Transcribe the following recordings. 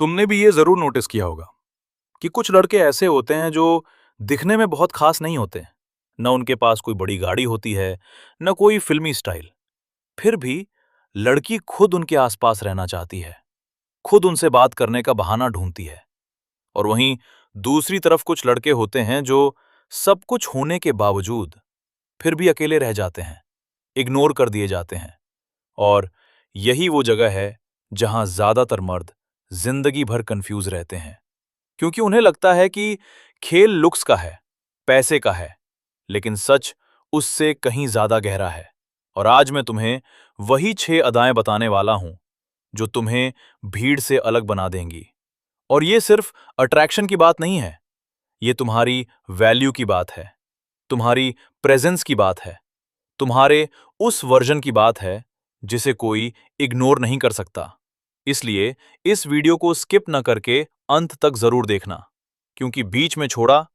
तुमने भी ये जरूर नोटिस किया होगा कि कुछ लड़के ऐसे होते हैं जो दिखने में बहुत खास नहीं होते। न उनके पास कोई बड़ी गाड़ी होती है, न कोई फिल्मी स्टाइल। फिर भी लड़की खुद उनके आसपास रहना चाहती है, खुद उनसे बात करने का बहाना ढूंढती है। और वहीं दूसरी तरफ कुछ लड़के होते हैं जो सब कुछ होने के बावजूद फिर भी अकेले रह जाते हैं, इग्नोर कर दिए जाते हैं। और यही वो जगह है जहां ज्यादातर मर्द जिंदगी भर कंफ्यूज रहते हैं, क्योंकि उन्हें लगता है कि खेल लुक्स का है, पैसे का है, लेकिन सच उससे कहीं ज्यादा गहरा है। और आज मैं तुम्हें वही 6 अदाएं बताने वाला हूं जो तुम्हें भीड़ से अलग बना देंगी। और ये सिर्फ अट्रैक्शन की बात नहीं है, ये तुम्हारी वैल्यू की बात है, तुम्हारी प्रेजेंस की बात है, तुम्हारे उस वर्जन की बात है जिसे कोई इग्नोर नहीं कर सकता। इसलिए इस वीडियो को स्किप न करके अंत तक जरूर देखना, क्योंकि बीच में छोड़ा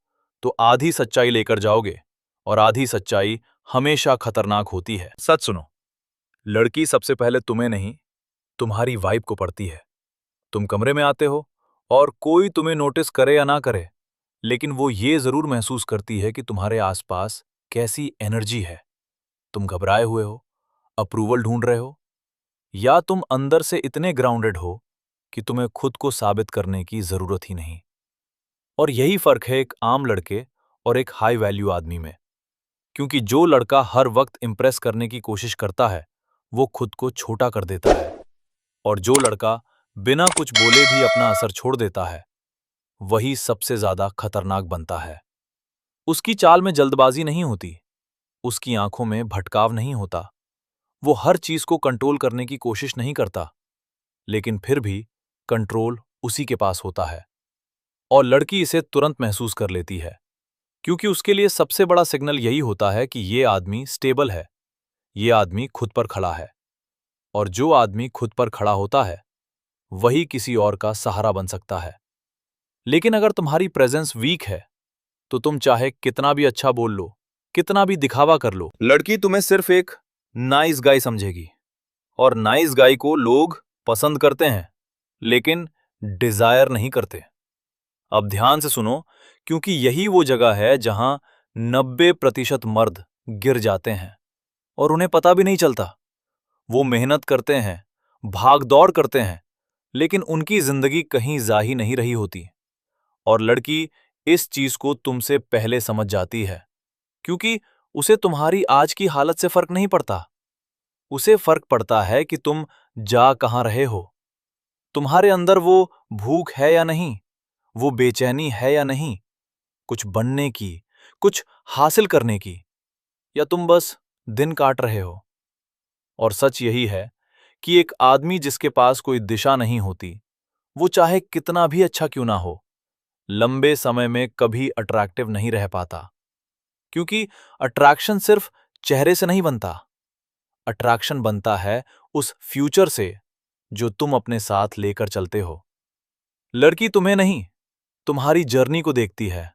तो आधी सच्चाई लेकर जाओगे, और आधी सच्चाई हमेशा खतरनाक होती है। सच सुनो, लड़की सबसे पहले तुम्हें नहीं, तुम्हारी वाइब को पढ़ती है। तुम कमरे में आते हो और कोई तुम्हें नोटिस करे या ना करे, लेकिन वो ये जरूर महसूस करती है कि तुम्हारे आसपास कैसी एनर्जी है। तुम घबराए हुए हो, अप्रूवल ढूंढ रहे हो, या तुम अंदर से इतने ग्राउंडेड हो कि तुम्हें खुद को साबित करने की जरूरत ही नहीं। और यही फर्क है एक आम लड़के और एक हाई वैल्यू आदमी में, क्योंकि जो लड़का हर वक्त इंप्रेस करने की कोशिश करता है वो खुद को छोटा कर देता है, और जो लड़का बिना कुछ बोले भी अपना असर छोड़ देता है वही सबसे ज्यादा खतरनाक बनता है। उसकी चाल में जल्दबाजी नहीं होती, उसकी आंखों में भटकाव नहीं होता, वो हर चीज को कंट्रोल करने की कोशिश नहीं करता, लेकिन फिर भी कंट्रोल उसी के पास होता है। और लड़की इसे तुरंत महसूस कर लेती है, क्योंकि उसके लिए सबसे बड़ा सिग्नल यही होता है कि ये आदमी स्टेबल है, ये आदमी खुद पर खड़ा है। और जो आदमी खुद पर खड़ा होता है वही किसी और का सहारा बन सकता है। लेकिन अगर तुम्हारी प्रेजेंस वीक है तो तुम चाहे कितना भी अच्छा बोल लो, कितना भी दिखावा कर लो, लड़की तुम्हें सिर्फ एक नाइस गाय समझेगी। और नाइस गाय को लोग पसंद करते हैं, लेकिन डिजायर नहीं करते। अब ध्यान से सुनो, क्योंकि यही वो जगह है जहां 90% मर्द गिर जाते हैं और उन्हें पता भी नहीं चलता। वो मेहनत करते हैं, भाग दौड़ करते हैं, लेकिन उनकी जिंदगी कहीं जा ही नहीं रही होती। और लड़की इस चीज को तुमसे पहले समझ जाती है, क्योंकि उसे तुम्हारी आज की हालत से फर्क नहीं पड़ता। उसे फर्क पड़ता है कि तुम जा कहां रहे हो, तुम्हारे अंदर वो भूख है या नहीं, वो बेचैनी है या नहीं, कुछ बनने की, कुछ हासिल करने की, या तुम बस दिन काट रहे हो। और सच यही है कि एक आदमी जिसके पास कोई दिशा नहीं होती, वो चाहे कितना भी अच्छा क्यों ना हो, लंबे समय में कभी अट्रैक्टिव नहीं रह पाता। क्योंकि अट्रैक्शन सिर्फ चेहरे से नहीं बनता, अट्रैक्शन बनता है उस फ्यूचर से जो तुम अपने साथ लेकर चलते हो। लड़की तुम्हें नहीं, तुम्हारी जर्नी को देखती है,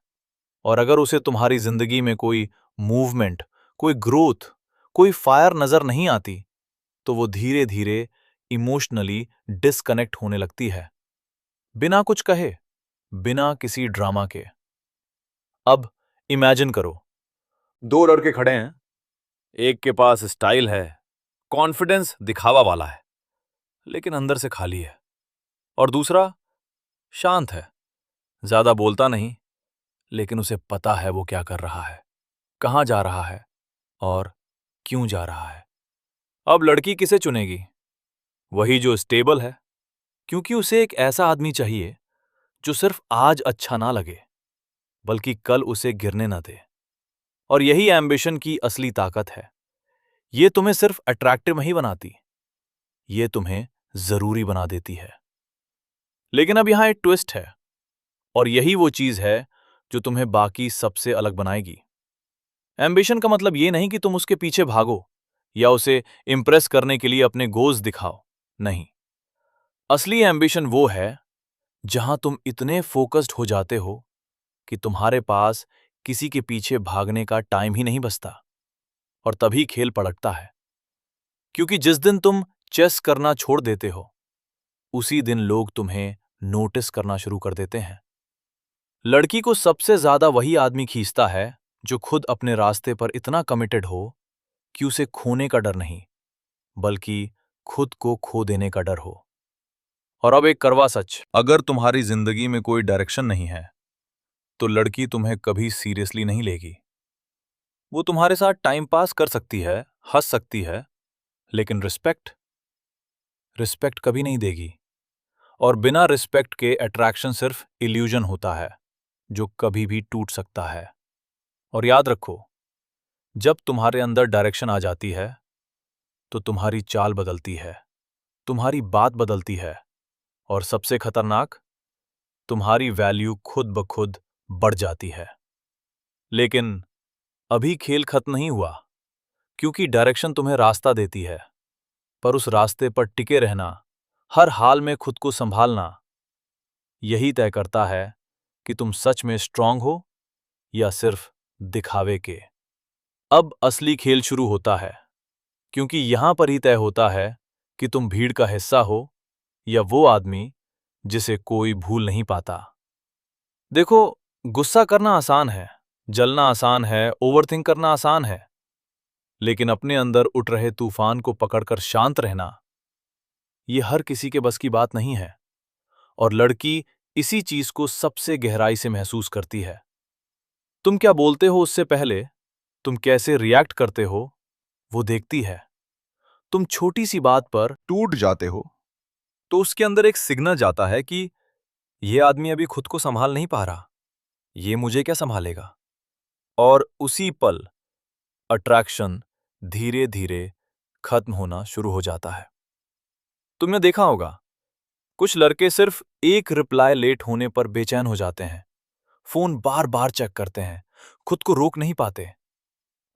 और अगर उसे तुम्हारी जिंदगी में कोई मूवमेंट, कोई ग्रोथ, कोई फायर नजर नहीं आती, तो वो धीरे धीरे इमोशनली डिस्कनेक्ट होने लगती है, बिना कुछ कहे, बिना किसी ड्रामा के। अब इमेजिन करो, दो लड़के खड़े हैं, एक के पास स्टाइल है, कॉन्फिडेंस दिखावा वाला है, लेकिन अंदर से खाली है। और दूसरा शांत है, ज्यादा बोलता नहीं, लेकिन उसे पता है वो क्या कर रहा है, कहां जा रहा है और क्यों जा रहा है। अब लड़की किसे चुनेगी? वही जो स्टेबल है, क्योंकि उसे एक ऐसा आदमी चाहिए जो सिर्फ आज अच्छा ना लगे, बल्कि कल उसे गिरने ना दे। और यही एम्बिशन की असली ताकत है। ये तुम्हें सिर्फ अट्रैक्टिव नहीं बनाती, ये तुम्हें जरूरी बना देती है। लेकिन अब यहां एक ट्विस्ट है, और यही वो चीज है जो तुम्हें बाकी सबसे अलग बनाएगी। एम्बिशन का मतलब ये नहीं कि तुम उसके पीछे भागो या उसे इंप्रेस करने के लिए अपने गोल्स दिखाओ। नहीं, असली एम्बिशन वो है जहां तुम इतने फोकस्ड हो जाते हो कि तुम्हारे पास किसी के पीछे भागने का टाइम ही नहीं बचता। और तभी खेल पलटता है, क्योंकि जिस दिन तुम चेस करना छोड़ देते हो, उसी दिन लोग तुम्हें नोटिस करना शुरू कर देते हैं। लड़की को सबसे ज्यादा वही आदमी खींचता है जो खुद अपने रास्ते पर इतना कमिटेड हो कि उसे खोने का डर नहीं, बल्कि खुद को खो देने का डर हो। और अब एक कड़वा सच, अगर तुम्हारी जिंदगी में कोई डायरेक्शन नहीं है तो लड़की तुम्हें कभी सीरियसली नहीं लेगी। वो तुम्हारे साथ टाइम पास कर सकती है, हंस सकती है, लेकिन रिस्पेक्ट रिस्पेक्ट कभी नहीं देगी। और बिना रिस्पेक्ट के अट्रैक्शन सिर्फ इल्यूजन होता है जो कभी भी टूट सकता है। और याद रखो, जब तुम्हारे अंदर डायरेक्शन आ जाती है तो तुम्हारी चाल बदलती है, तुम्हारी बात बदलती है, और सबसे खतरनाक, तुम्हारी वैल्यू खुद ब खुद बढ़ जाती है। लेकिन अभी खेल खत्म नहीं हुआ, क्योंकि डायरेक्शन तुम्हें रास्ता देती है, पर उस रास्ते पर टिके रहना, हर हाल में खुद को संभालना, यही तय करता है कि तुम सच में स्ट्रांग हो या सिर्फ दिखावे के। अब असली खेल शुरू होता है, क्योंकि यहां पर ही तय होता है कि तुम भीड़ का हिस्सा हो या वो आदमी जिसे कोई भूल नहीं पाता। देखो, गुस्सा करना आसान है, जलना आसान है, ओवरथिंक करना आसान है, लेकिन अपने अंदर उठ रहे तूफान को पकड़कर शांत रहना, ये हर किसी के बस की बात नहीं है। और लड़की इसी चीज को सबसे गहराई से महसूस करती है। तुम क्या बोलते हो उससे पहले तुम कैसे रिएक्ट करते हो वो देखती है। तुम छोटी सी बात पर टूट जाते हो तो उसके अंदर एक सिग्नल जाता है कि ये आदमी अभी खुद को संभाल नहीं पा रहा, ये मुझे क्या संभालेगा। और उसी पल अट्रैक्शन धीरे धीरे खत्म होना शुरू हो जाता है। तुमने देखा होगा, कुछ लड़के सिर्फ एक रिप्लाई लेट होने पर बेचैन हो जाते हैं, फोन बार बार चेक करते हैं, खुद को रोक नहीं पाते,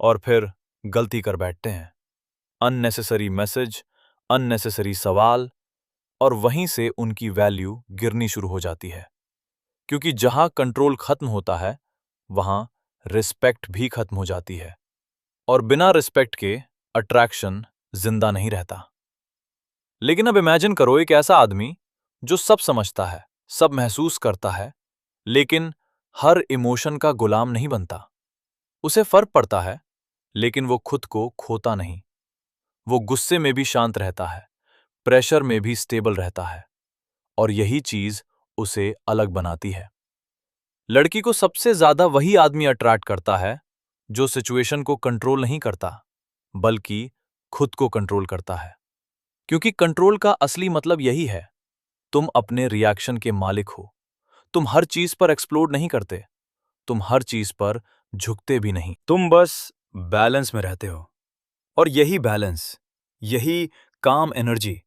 और फिर गलती कर बैठते हैं। अननेसेसरी मैसेज, अननेसेसरी सवाल, और वहीं से उनकी वैल्यू गिरनी शुरू हो जाती है। क्योंकि जहां कंट्रोल खत्म होता है वहां रिस्पेक्ट भी खत्म हो जाती है, और बिना रिस्पेक्ट के अट्रैक्शन जिंदा नहीं रहता। लेकिन अब इमेजिन करो एक ऐसा आदमी जो सब समझता है, सब महसूस करता है, लेकिन हर इमोशन का गुलाम नहीं बनता। उसे फर्क पड़ता है, लेकिन वो खुद को खोता नहीं। वो गुस्से में भी शांत रहता है, प्रेशर में भी स्टेबल रहता है, और यही चीज उसे अलग बनाती है। लड़की को सबसे ज्यादा वही आदमी अट्रैक्ट करता है जो सिचुएशन को कंट्रोल नहीं करता, बल्कि खुद को कंट्रोल करता है। क्योंकि कंट्रोल का असली मतलब यही है, तुम अपने रिएक्शन के मालिक हो। तुम हर चीज पर एक्सप्लोड नहीं करते, तुम हर चीज पर झुकते भी नहीं, तुम बस बैलेंस में रहते हो। और यही बैलेंस, यही काम एनर्जी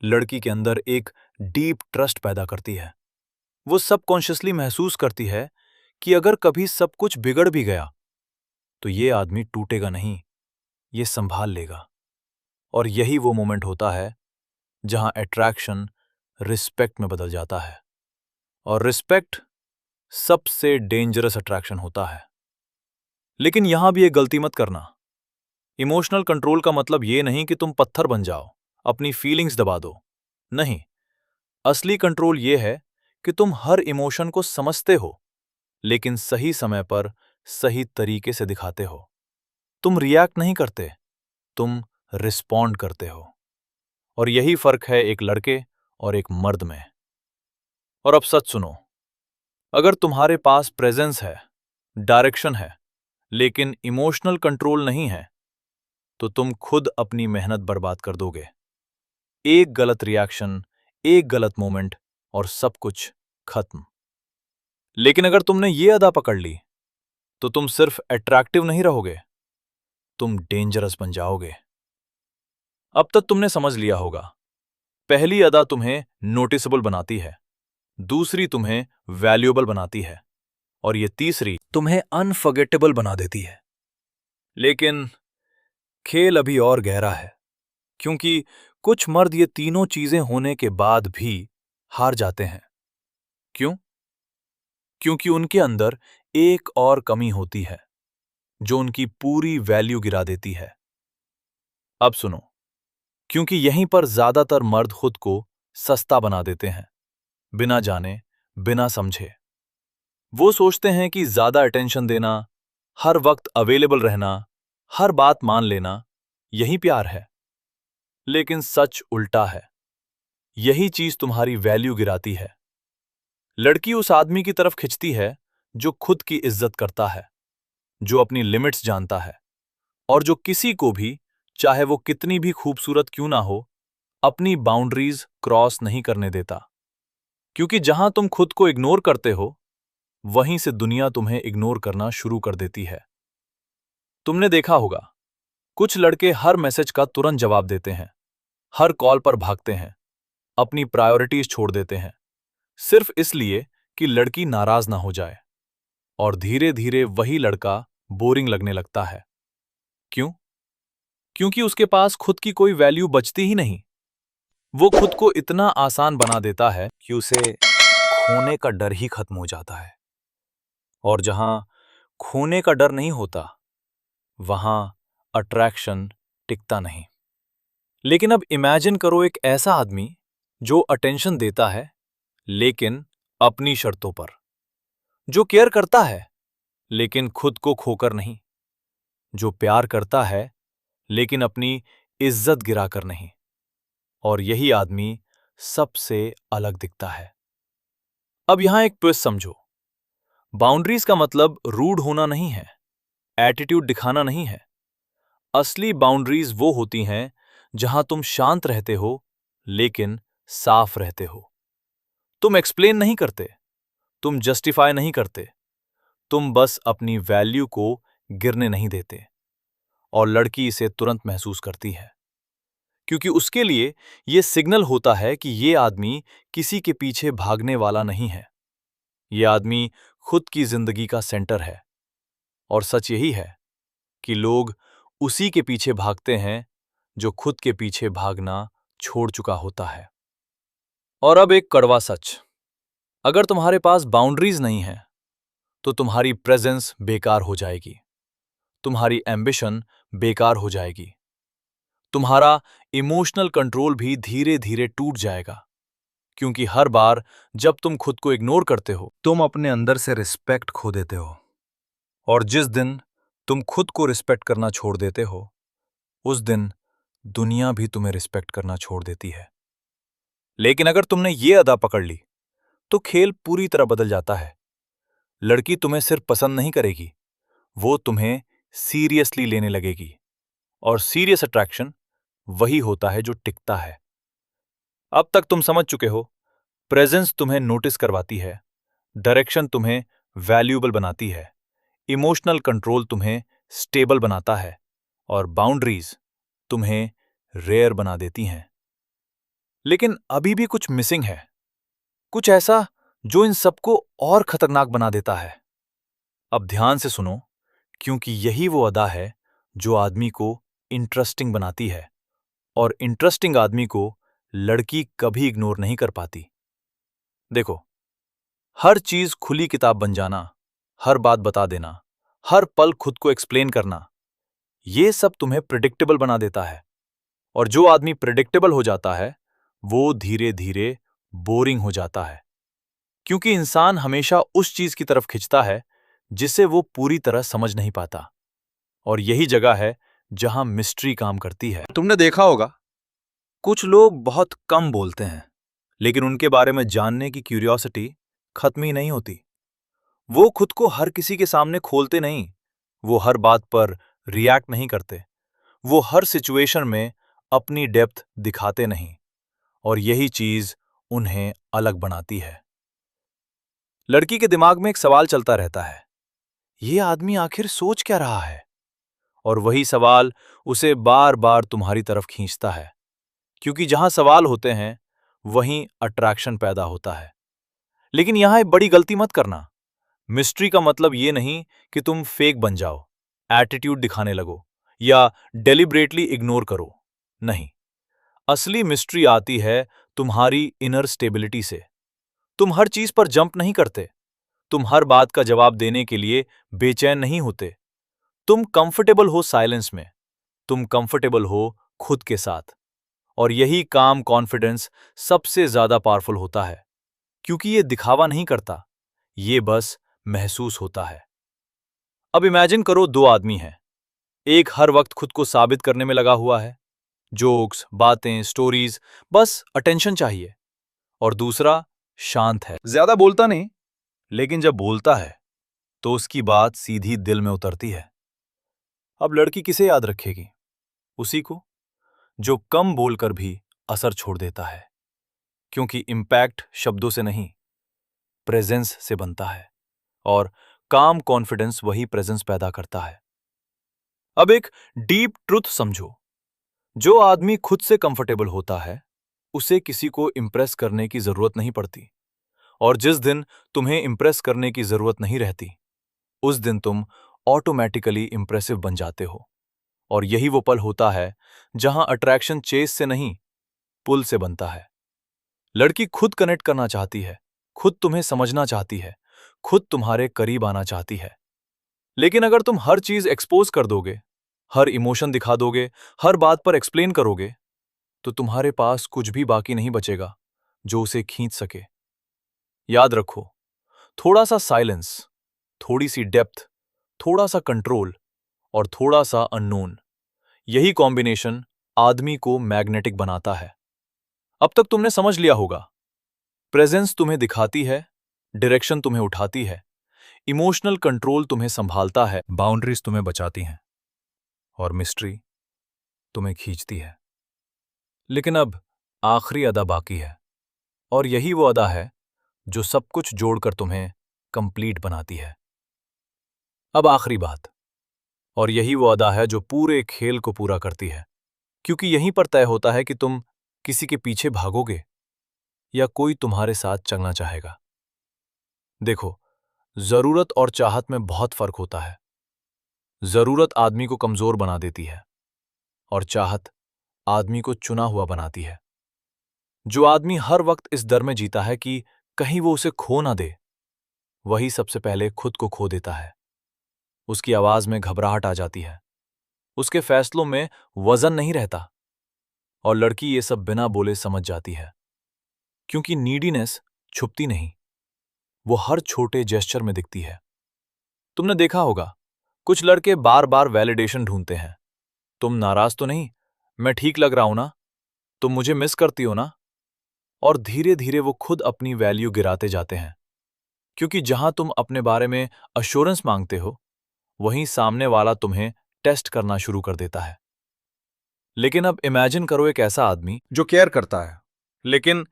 लड़की के अंदर एक डीप ट्रस्ट पैदा करती है। वो सबकॉन्शियसली महसूस करती है कि अगर कभी सब कुछ बिगड़ भी गया तो ये आदमी टूटेगा नहीं, ये संभाल लेगा। और यही वो मोमेंट होता है जहां अट्रैक्शन रिस्पेक्ट में बदल जाता है। और रिस्पेक्ट सबसे डेंजरस अट्रैक्शन होता है। लेकिन यहां भी एक गलती मत करना। इमोशनल कंट्रोल का मतलब ये नहीं कि तुम पत्थर बन जाओ, अपनी फीलिंग्स दबा दो। नहीं, असली कंट्रोल ये है कि तुम हर इमोशन को समझते हो, लेकिन सही समय पर सही तरीके से दिखाते हो। तुम रिएक्ट नहीं करते, तुम रिस्पॉन्ड करते हो। और यही फर्क है एक लड़के और एक मर्द में। और अब सच सुनो, अगर तुम्हारे पास प्रेजेंस है, डायरेक्शन है, लेकिन इमोशनल कंट्रोल नहीं है, तो तुम खुद अपनी मेहनत बर्बाद कर दोगे। एक गलत रिएक्शन, एक गलत मोमेंट, और सब कुछ खत्म। लेकिन अगर तुमने ये अदा पकड़ ली तो तुम सिर्फ अट्रैक्टिव नहीं रहोगे, तुम डेंजरस बन जाओगे। अब तक तुमने समझ लिया होगा, पहली अदा तुम्हें नोटिसेबल बनाती है, दूसरी तुम्हें वैल्यूएबल बनाती है, और ये तीसरी तुम्हें अनफॉरगेटेबल बना देती है। लेकिन खेल अभी और गहरा है, क्योंकि कुछ मर्द ये तीनों चीजें होने के बाद भी हार जाते हैं। क्यों? क्योंकि उनके अंदर एक और कमी होती है जो उनकी पूरी वैल्यू गिरा देती है। अब सुनो, क्योंकि यहीं पर ज्यादातर मर्द खुद को सस्ता बना देते हैं, बिना जाने, बिना समझे। वो सोचते हैं कि ज्यादा अटेंशन देना, हर वक्त अवेलेबल रहना, हर बात मान लेना, यही प्यार है। लेकिन सच उल्टा है। यही चीज तुम्हारी वैल्यू गिराती है। लड़की उस आदमी की तरफ खिंचती है जो खुद की इज्जत करता है, जो अपनी लिमिट्स जानता है और जो किसी को भी, चाहे वो कितनी भी खूबसूरत क्यों ना हो, अपनी बाउंड्रीज क्रॉस नहीं करने देता। क्योंकि जहां तुम खुद को इग्नोर करते हो, वहीं से दुनिया तुम्हें इग्नोर करना शुरू कर देती है। तुमने देखा होगा, कुछ लड़के हर मैसेज का तुरंत जवाब देते हैं, हर कॉल पर भागते हैं, अपनी प्रायोरिटीज छोड़ देते हैं, सिर्फ इसलिए कि लड़की नाराज ना हो जाए। और धीरे धीरे वही लड़का बोरिंग लगने लगता है। क्यों? क्योंकि उसके पास खुद की कोई वैल्यू बचती ही नहीं। वो खुद को इतना आसान बना देता है कि उसे खोने का डर ही खत्म हो जाता है। और जहां खोने का डर नहीं होता, वहां अट्रैक्शन टिकता नहीं। लेकिन अब इमेजिन करो एक ऐसा आदमी जो अटेंशन देता है, लेकिन अपनी शर्तों पर, जो केयर करता है लेकिन खुद को खोकर नहीं, जो प्यार करता है लेकिन अपनी इज्जत गिराकर नहीं। और यही आदमी सबसे अलग दिखता है। अब यहां एक ट्विस्ट समझो। बाउंड्रीज का मतलब रूड होना नहीं है, एटीट्यूड दिखाना नहीं है। असली बाउंड्रीज वो होती हैं जहां तुम शांत रहते हो लेकिन साफ रहते हो। तुम एक्सप्लेन नहीं करते, तुम जस्टिफाई नहीं करते, तुम बस अपनी वैल्यू को गिरने नहीं देते। और लड़की इसे तुरंत महसूस करती है, क्योंकि उसके लिए यह सिग्नल होता है कि यह आदमी किसी के पीछे भागने वाला नहीं है। यह आदमी खुद की जिंदगी का सेंटर है। और सच यही है कि लोग उसी के पीछे भागते हैं जो खुद के पीछे भागना छोड़ चुका होता है। और अब एक कड़वा सच, अगर तुम्हारे पास बाउंड्रीज नहीं है तो तुम्हारी प्रेजेंस बेकार हो जाएगी, तुम्हारी एम्बिशन बेकार हो जाएगी, तुम्हारा इमोशनल कंट्रोल भी धीरे धीरे टूट जाएगा। क्योंकि हर बार जब तुम खुद को इग्नोर करते हो, तुम अपने अंदर से रिस्पेक्ट खो देते हो। और जिस दिन तुम खुद को रिस्पेक्ट करना छोड़ देते हो, उस दिन दुनिया भी तुम्हें रिस्पेक्ट करना छोड़ देती है। लेकिन अगर तुमने ये अदा पकड़ ली, तो खेल पूरी तरह बदल जाता है। लड़की तुम्हें सिर्फ पसंद नहीं करेगी, वो तुम्हें सीरियसली लेने लगेगी। और सीरियस अट्रैक्शन वही होता है जो टिकता है। अब तक तुम समझ चुके हो, प्रेजेंस तुम्हें नोटिस करवाती है, डायरेक्शन तुम्हें वैल्यूएबल बनाती है, इमोशनल कंट्रोल तुम्हें स्टेबल बनाता है और बाउंड्रीज तुम्हें रेयर बना देती हैं। लेकिन अभी भी कुछ मिसिंग है, कुछ ऐसा जो इन सबको और खतरनाक बना देता है। अब ध्यान से सुनो, क्योंकि यही वो अदा है जो आदमी को इंटरेस्टिंग बनाती है। और इंटरेस्टिंग आदमी को लड़की कभी इग्नोर नहीं कर पाती। देखो, हर चीज खुली किताब बन जाना, हर बात बता देना, हर पल खुद को एक्सप्लेन करना, ये सब तुम्हें प्रिडिक्टेबल बना देता है। और जो आदमी प्रिडिक्टेबल हो जाता है, वो धीरे धीरे बोरिंग हो जाता है। क्योंकि इंसान हमेशा उस चीज की तरफ खिंचता है जिसे वो पूरी तरह समझ नहीं पाता। और यही जगह है जहां मिस्ट्री काम करती है। तुमने देखा होगा, कुछ लोग बहुत कम बोलते हैं, लेकिन उनके बारे में जानने की क्यूरियोसिटी खत्म ही नहीं होती। वो खुद को हर किसी के सामने खोलते नहीं, वो हर बात पर रिएक्ट नहीं करते, वो हर सिचुएशन में अपनी डेप्थ दिखाते नहीं। और यही चीज उन्हें अलग बनाती है। लड़की के दिमाग में एक सवाल चलता रहता है, ये आदमी आखिर सोच क्या रहा है? और वही सवाल उसे बार बार तुम्हारी तरफ खींचता है। क्योंकि जहां सवाल होते हैं, वहीं अट्रैक्शन पैदा होता है। लेकिन यहां एक बड़ी गलती मत करना। मिस्ट्री का मतलब ये नहीं कि तुम फेक बन जाओ, एटीट्यूड दिखाने लगो या डेलिब्रेटली इग्नोर करो। नहीं, असली मिस्ट्री आती है तुम्हारी इनर स्टेबिलिटी से। तुम हर चीज पर जंप नहीं करते, तुम हर बात का जवाब देने के लिए बेचैन नहीं होते। तुम कंफर्टेबल हो साइलेंस में, तुम कंफर्टेबल हो खुद के साथ। और यही काम कॉन्फिडेंस सबसे ज्यादा पावरफुल होता है। क्योंकि ये दिखावा नहीं करता, ये बस महसूस होता है। अब इमेजिन करो दो आदमी हैं। एक हर वक्त खुद को साबित करने में लगा हुआ है, जोक्स, बातें, स्टोरीज, बस अटेंशन चाहिए। और दूसरा शांत है, ज्यादा बोलता नहीं, लेकिन जब बोलता है तो उसकी बात सीधी दिल में उतरती है। अब लड़की किसे याद रखेगी? उसी को जो कम बोलकर भी असर छोड़ देता है, क्योंकि इम्पैक्ट शब्दों से नहीं, प्रेजेंस से बनता है, और काम कॉन्फिडेंस वही प्रेजेंस पैदा करता है। अब एक डीप ट्रुथ समझो, जो आदमी खुद से कंफर्टेबल होता है उसे किसी को इंप्रेस करने की जरूरत नहीं पड़ती, और जिस दिन तुम्हें इंप्रेस करने की जरूरत नहीं रहती, उस दिन तुम ऑटोमेटिकली इंप्रेसिव बन जाते हो। और यही वो पल होता है जहां अट्रैक्शन चेस से नहीं, पुल से बनता है। लड़की खुद कनेक्ट करना चाहती है, खुद तुम्हें समझना चाहती है, खुद तुम्हारे करीब आना चाहती है। लेकिन अगर तुम हर चीज एक्सपोज कर दोगे, हर इमोशन दिखा दोगे, हर बात पर एक्सप्लेन करोगे, तो तुम्हारे पास कुछ भी बाकी नहीं बचेगा जो उसे खींच सके। याद रखो, थोड़ा सा साइलेंस, थोड़ी सी डेप्थ, थोड़ा सा कंट्रोल और थोड़ा सा अननोन, यही कॉम्बिनेशन आदमी को मैग्नेटिक बनाता है। अब तक तुमने समझ लिया होगा, प्रेजेंस तुम्हें दिखाती है, डायरेक्शन तुम्हें उठाती है, इमोशनल कंट्रोल तुम्हें संभालता है, बाउंड्रीज तुम्हें बचाती हैं, और मिस्ट्री तुम्हें खींचती है। लेकिन अब आखिरी अदा बाकी है, और यही वो अदा है जो सब कुछ जोड़कर तुम्हें कंप्लीट बनाती है। अब आखिरी बात, और यही वो अदा है जो पूरे खेल को पूरा करती है, क्योंकि यहीं पर तय होता है कि तुम किसी के पीछे भागोगे या कोई तुम्हारे साथ चलना चाहेगा। देखो, जरूरत और चाहत में बहुत फर्क होता है। जरूरत आदमी को कमजोर बना देती है, और चाहत आदमी को चुना हुआ बनाती है। जो आदमी हर वक्त इस डर में जीता है कि कहीं वो उसे खो ना दे, वही सबसे पहले खुद को खो देता है। उसकी आवाज में घबराहट आ जाती है, उसके फैसलों में वजन नहीं रहता, और लड़की ये सब बिना बोले समझ जाती है, क्योंकि नीडीनेस छुपती नहीं, वो हर छोटे जेस्चर में दिखती है। तुमने देखा होगा, कुछ लड़के बार बार वैलिडेशन ढूंढते हैं। तुम नाराज तो नहीं? मैं ठीक लग रहा हूं ना? तुम मुझे मिस करती हो ना? और धीरे धीरे वो खुद अपनी वैल्यू गिराते जाते हैं, क्योंकि जहां तुम अपने बारे में अश्योरेंस मांगते हो, वहीं सामने वाला तुम्हें टेस्ट करना शुरू कर देता है। लेकिन अब इमेजिन करो एक ऐसा आदमी जो केयर करता है लेकिन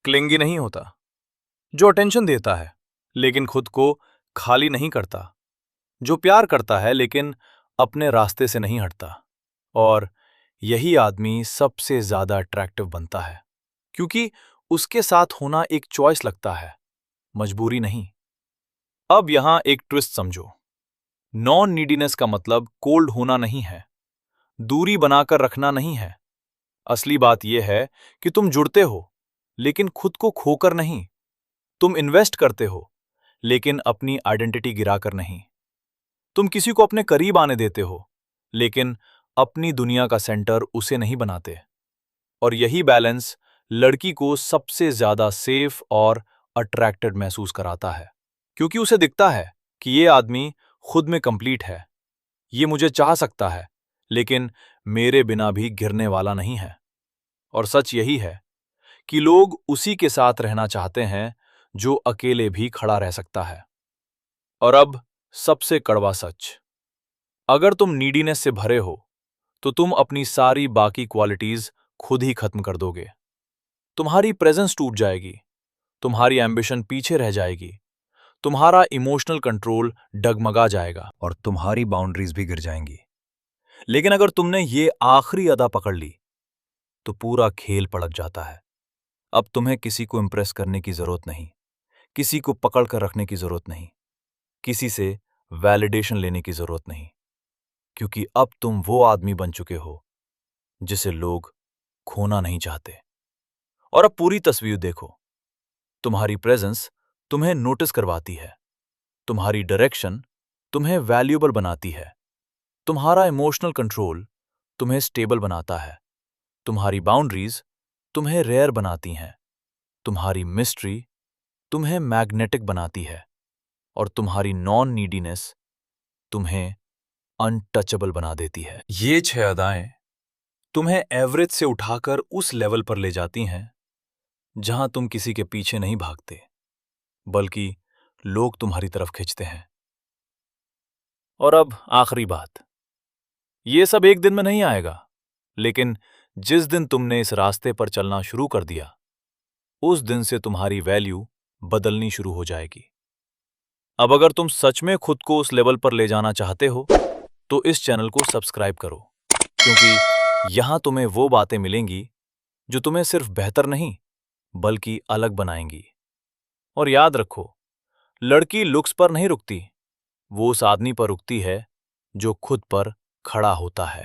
क्लिंगी नहीं होता, जो अटेंशन देता है लेकिन खुद को खाली नहीं करता, जो प्यार करता है लेकिन अपने रास्ते से नहीं हटता। और यही आदमी सबसे ज्यादा अट्रैक्टिव बनता है, क्योंकि उसके साथ होना एक चॉइस लगता है, मजबूरी नहीं। अब यहां एक ट्विस्ट समझो, नॉन नीडीनेस का मतलब कोल्ड होना नहीं है, दूरी बनाकर रखना नहीं है। असली बात यह है कि तुम जुड़ते हो, लेकिन खुद को खोकर नहीं। तुम इन्वेस्ट करते हो, लेकिन अपनी आइडेंटिटी गिराकर नहीं। तुम किसी को अपने करीब आने देते हो, लेकिन अपनी दुनिया का सेंटर उसे नहीं बनाते। और यही बैलेंस लड़की को सबसे ज्यादा सेफ और अट्रैक्टेड महसूस कराता है, क्योंकि उसे दिखता है कि ये आदमी खुद में कंप्लीट है, ये मुझे चाह सकता है, लेकिन मेरे बिना भी गिरने वाला नहीं है। और सच यही है कि लोग उसी के साथ रहना चाहते हैं जो अकेले भी खड़ा रह सकता है। और अब सबसे कड़वा सच, अगर तुम नीडीनेस से भरे हो, तो तुम अपनी सारी बाकी क्वालिटीज खुद ही खत्म कर दोगे। तुम्हारी प्रेजेंस टूट जाएगी, तुम्हारी एम्बिशन पीछे रह जाएगी, तुम्हारा इमोशनल कंट्रोल डगमगा जाएगा, और तुम्हारी बाउंड्रीज भी गिर जाएंगी। लेकिन अगर तुमने ये आखिरी अदा पकड़ ली, तो पूरा खेल पलट जाता है। अब तुम्हें किसी को इंप्रेस करने की जरूरत नहीं, किसी को पकड़ कर रखने की जरूरत नहीं, किसी से वैलिडेशन लेने की जरूरत नहीं, क्योंकि अब तुम वो आदमी बन चुके हो जिसे लोग खोना नहीं चाहते। और अब पूरी तस्वीर देखो, तुम्हारी प्रेजेंस तुम्हें नोटिस करवाती है, तुम्हारी डायरेक्शन तुम्हें वैल्यूएबल बनाती है, तुम्हारा इमोशनल कंट्रोल तुम्हें स्टेबल बनाता है, तुम्हारी बाउंड्रीज तुम्हें रेयर बनाती हैं, तुम्हारी मिस्ट्री तुम्हें मैग्नेटिक बनाती है और तुम्हारी नॉन नीडीनेस तुम्हें अनटचेबल बना देती है। ये 6 अदाएं तुम्हें एवरेज से उठाकर उस लेवल पर ले जाती हैं जहां तुम किसी के पीछे नहीं भागते, बल्कि लोग तुम्हारी तरफ खींचते हैं। और अब आखिरी बात, ये सब एक दिन में नहीं आएगा, लेकिन जिस दिन तुमने इस रास्ते पर चलना शुरू कर दिया, उस दिन से तुम्हारी वैल्यू बदलनी शुरू हो जाएगी। अब अगर तुम सच में खुद को उस लेवल पर ले जाना चाहते हो, तो इस चैनल को सब्सक्राइब करो, क्योंकि यहां तुम्हें वो बातें मिलेंगी जो तुम्हें सिर्फ बेहतर नहीं, बल्कि अलग बनाएंगी। और याद रखो, लड़की लुक्स पर नहीं रुकती, वो उस आदमी पर रुकती है जो खुद पर खड़ा होता है।